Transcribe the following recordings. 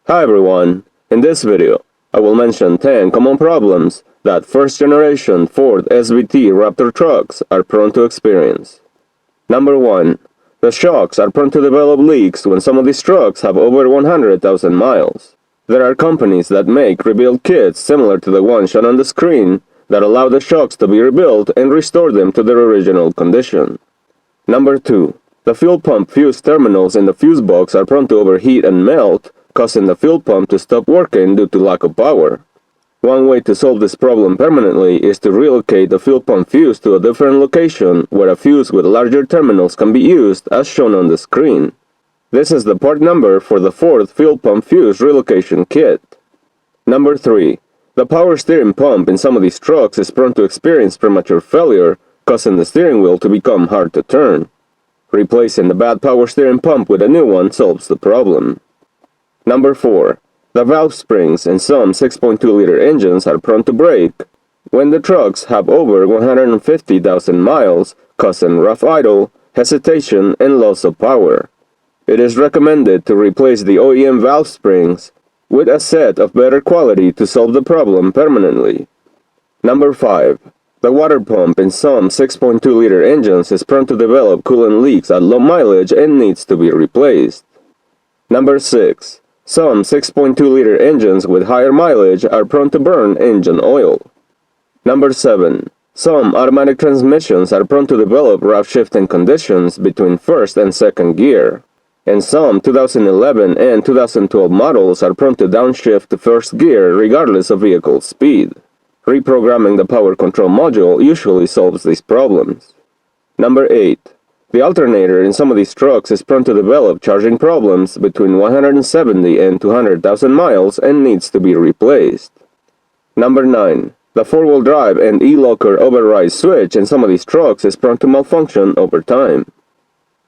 Hi everyone, in this video, I will mention 10 common problems that first-generation Ford SVT Raptor trucks are prone to experience. Number 1. The shocks are prone to develop leaks when some of these trucks have over 100,000 miles. There are companies that make rebuild kits similar to the one shown on the screen that allow the shocks to be rebuilt and restore them to their original condition. Number 2. The fuel pump fuse terminals in the fuse box are prone to overheat and melt, causing the fuel pump to stop working due to lack of power. One way to solve this problem permanently is to relocate the fuel pump fuse to a different location where a fuse with larger terminals can be used as shown on the screen. This is the part number for the Ford fuel pump fuse relocation kit. Number 3. The power steering pump in some of these trucks is prone to experience premature failure, causing the steering wheel to become hard to turn. Replacing the bad power steering pump with a new one solves the problem. Number 4. The valve springs in some 6.2-liter engines are prone to break when the trucks have over 150,000 miles, causing rough idle, hesitation, and loss of power. It is recommended to replace the OEM valve springs with a set of better quality to solve the problem permanently. Number 5. The water pump in some 6.2-liter engines is prone to develop coolant leaks at low mileage and needs to be replaced. Number 6. Some 6.2-liter engines with higher mileage are prone to burn engine oil. Number 7. Some automatic transmissions are prone to develop rough shifting conditions between first and second gear. And some 2011 and 2012 models are prone to downshift to first gear regardless of vehicle speed. Reprogramming the power control module usually solves these problems. Number 8. The alternator in some of these trucks is prone to develop charging problems between 170 and 200,000 miles and needs to be replaced. Number 9. The four-wheel drive and e-locker override switch in some of these trucks is prone to malfunction over time.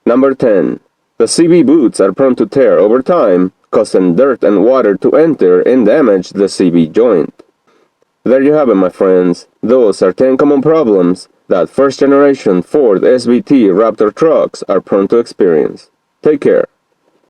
Number 10. The CB boots are prone to tear over time, causing dirt and water to enter and damage the CB joint. There you have it, my friends. Those are 10 common problems that first-generation Ford SVT Raptor trucks are prone to experience. Take care.